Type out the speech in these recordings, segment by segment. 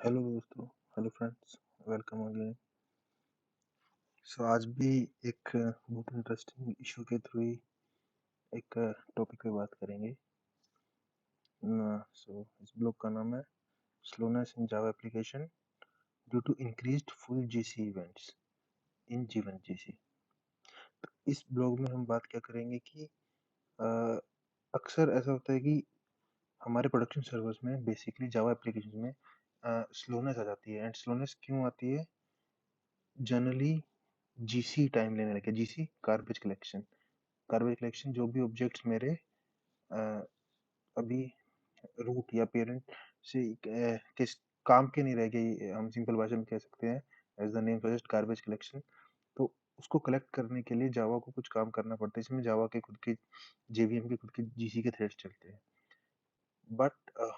Hello दोस्तों, hello friends, welcome again. सो आज भी एक बहुत इंटरेस्टिंग इशू के थ्रू ही एक टॉपिक पे बात करेंगे। सो इस ब्लॉग का नाम है slowness in Java application due to increased full GC events in G one GC. तो इस ब्लॉग में हम बात क्या करेंगे कि अक्सर ऐसा होता है कि हमारे प्रोडक्शन सर्वर्स में बेसिकली जावा एप्लीकेशन में स्लोनेस आ जाती है। एंड स्लोनेस क्यों आती है? जनरली जीसी टाइम लेने लगे। जीसी गार्बेज कलेक्शन जो भी ऑब्जेक्ट्स मेरे अभी रूट या पेरेंट से किस काम के नहीं रह गए, हम सिंपल भाषा में कह सकते हैं as the name suggest garbage collection. तो उसको कलेक्ट करने के लिए जावा को कुछ काम करना पड़ता है। इसमें जावा के खुद के जेवीएम के खुद के जीसी के थ्रेड्स चलते हैं। बट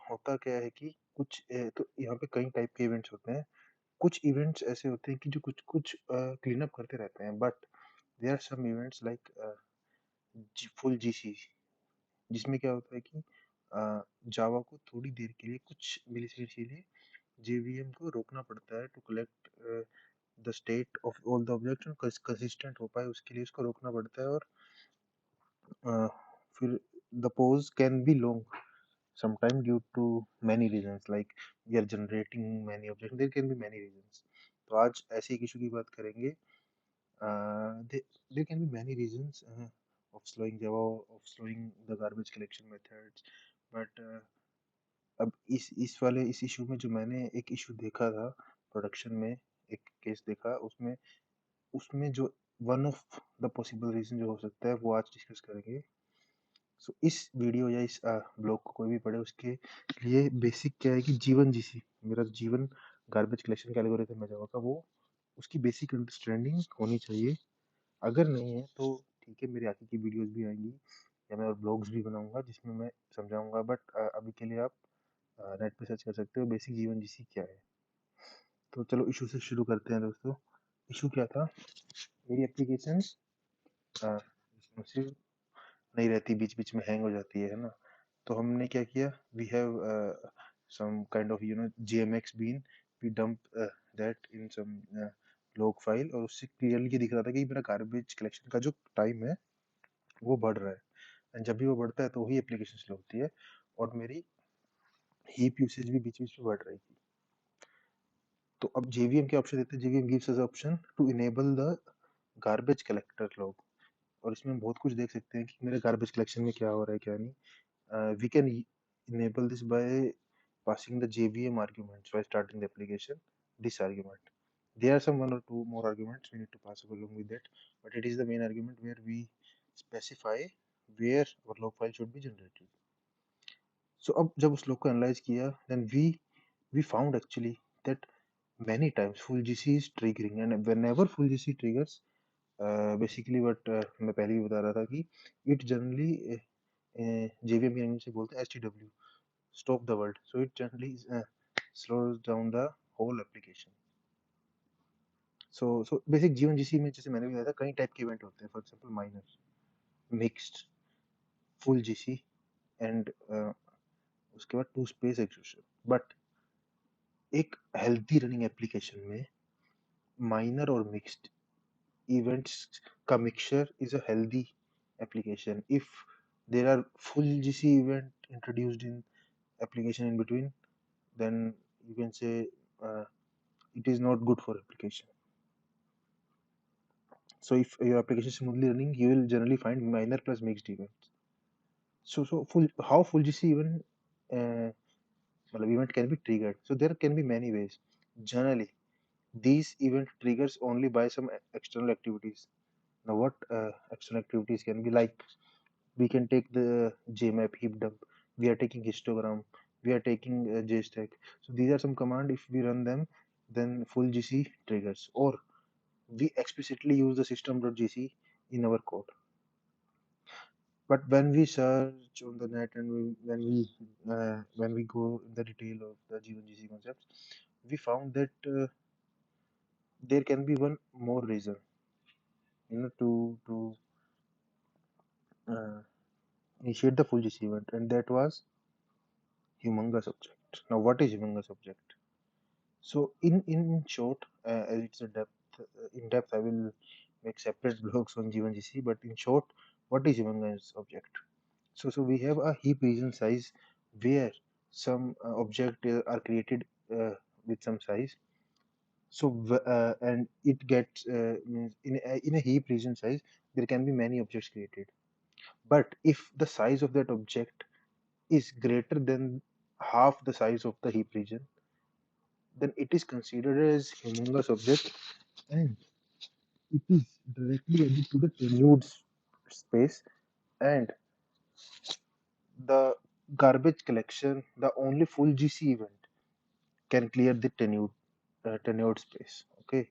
होता क्या है कि कुछ तो यहाँ पे कई टाइप के इवेंट्स होते हैं। कुछ इवेंट्स ऐसे होते हैं कि जो कुछ कुछ क्लीन अप करते रहते हैं, but there are some events like full GC, जिसमें क्या होता है कि जावा को थोड़ी देर के लिए, कुछ मिलीसेकंड के लिए जेवीएम को रोकना पड़ता है to collect the state of all the object और कंसिस्टेंट हो पाए, उसके लिए उसको रोकना पड़ता है। और फिर the pause can be long sometime due to many reasons, like we are generating many objects, there can be many reasons। तो आज ऐसे एक इशू की बात करेंगे। there can be many reasons of slowing Java, of slowing the garbage collection methods, but अब इस issue में जो मैंने एक इशू देखा था प्रोडक्शन में, एक केस देखा उसमें उसमें जो one of the possible reason जो हो सकता है वो आज डिस्कस करेंगे। सो इस वीडियो या इस ब्लॉग को कोई भी पढ़े उसके लिए बेसिक क्या है कि जीवन जीसी, मेरा जीवन गार्बेज कलेक्शन का एल्गोरिथम है जावा का, वो उसकी बेसिक अंडरस्टैंडिंग होनी चाहिए। अगर नहीं है तो ठीक है, मेरे आगे की वीडियोस भी आएंगी या मैं और ब्लॉग्स भी बनाऊंगा जिसमें मैं समझाऊंगा। बट अभी के लिए आप नेट पे सर्च कर सकते हो बेसिक जीवन जीसी क्या है। तो चलो इशू से शुरू करते हैं दोस्तों। इशू क्या था? मेरी एप्लीकेशन सिर्फ नहीं रहती, बीच बीच में हैंग हो जाती है ना। तो हमने क्या किया, we have some kind of gmx bean, we dump that in some log file, और उससे क्लियरली ये दिख रहा था कि मेरा गार्बेज कलेक्शन का जो टाइम है वो बढ़ रहा है। एंड जब भी वो बढ़ता है तो वही एप्लीकेशन स्लो होती है, और मेरी हीप यूसेज भी बीच बीच में बढ़ रही थी। तो अब जेवीएम के ऑप्शन देते हैं, JVM gives us option to enable the garbage collector log. और इसमें हम बहुत कुछ देख सकते हैं कि मेरे गार्बेज कलेक्शन में क्या हो रहा है क्या नहीं। We can enable this by passing the JVM arguments while starting the application. This argument, there are some one or two more arguments we need to pass along with that, but it is the main argument where we specify where our log file should be generated. So अब जब उस log को analyze किया, then we found actually that many times full GC is triggering, and whenever full GC triggers, basically but मैं पहले भी बता रहा था कि इट जनरली जेवीएम की लैंग्वेज से बोलते हैं HTW, stop the world, so it generally slows down the whole application। so basic G1GC में जैसे मैंने भी बताया था कई टाइप के इवेंट होते हैं। For example minor, mixed, full GC and उसके बाद टू स्पेस एग्जीक्यूशन। बट एक हेल्थी रनिंग एप्लीकेशन में माइनर और मिक्स्ड events का mixture is a healthy application. If there are full GC event introduced in application in between, then you can say uh, it is not good for application. So if your application is smoothly running, you will generally find minor plus mixed events. So full GC event event can be triggered. So there can be many ways. Generally, these event triggers only by some external activities. Now, what external activities can be like? We can take the jmap heap dump, we are taking histogram, we are taking jstack. So these are some command. If we run them, then full gc triggers, or we explicitly use the system.gc in our code. But when we search on the net and when we go in the detail of the G1GC concepts, we found that there can be one more reason, to uh, initiate the full GC event, and that was humongous object. Now, what is humongous object? So in short, as it's a depth in depth, I will make separate blogs on G1GC. But in short, what is humongous object? So we have a heap region size where some object are created with some size. So and it gets means in a heap region size there can be many objects created. But if the size of that object is greater than half the size of the heap region, then it is considered as humongous object, and it is directly added to the tenured space. And the garbage collection, the only full GC event can clear the tenured space. Okay,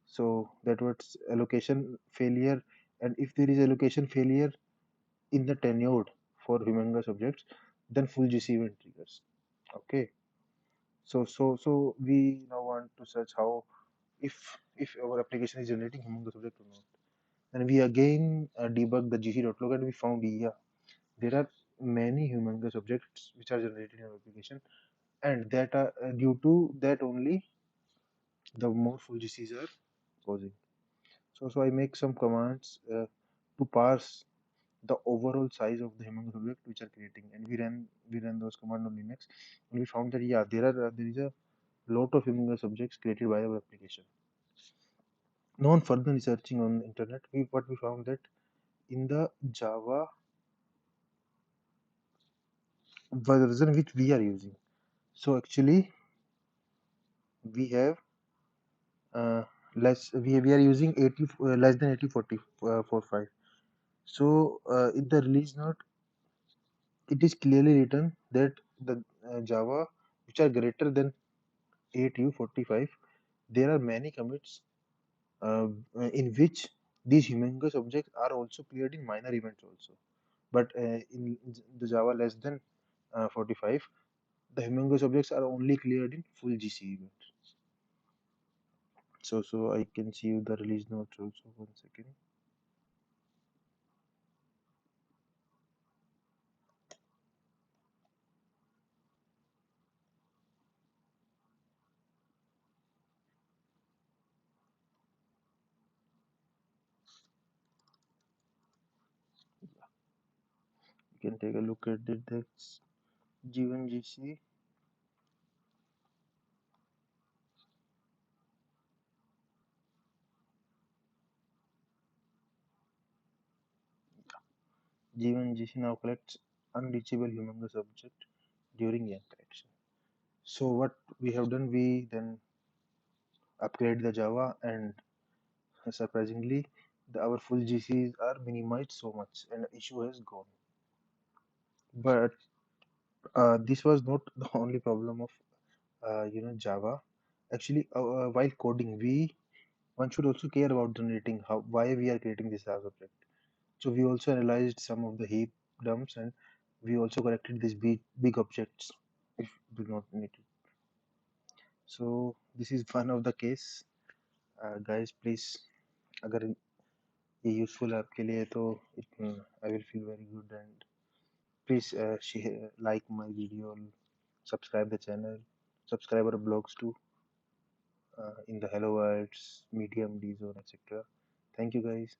so that was allocation failure, and if there is allocation failure in the tenured for humongous objects, then full GC event triggers. Okay, so we now want to search how if our application is generating humongous object or not. And we again debug the gc.log, and we found, yeah, there are many humongous objects which are generated in our application, and that are due to that only the more full GCs are causing. So I make some commands to parse the overall size of the humongous object which are creating, and we ran those commands on Linux, and we found that, yeah, there is a lot of humongous objects created by our application. Now on further researching on the internet, we found that in the Java version which we are using, so actually we have we are using 80 less than 8040 45. So in the release note it is clearly written that the Java which are greater than 8U45, there are many commits uh, in which these humongous objects are also cleared in minor events also. But in the Java less than 45, the humongous objects are only cleared in full GC events. So I can see you the release notes also. One second. You can take a look at it. That's G1GC. G1GC now collects unreachable humongous object during the interaction. So what we have done, we then upgrade the Java, and surprisingly, our full GCs are minimized so much, and the issue has gone. But this was not the only problem of Java. Actually, while coding, we one should also care about generating how why we are creating this as object. So we also analyzed some of the heap dumps, and we also corrected these big objects if do not need it. So this is one of the case. Guys, please, अगर ये useful है आपके लिए तो I will feel very good, and please share, like my video, subscribe the channel, subscribe our blogs too in the Hello Worlds, Medium, D Zone, etc. Thank you guys.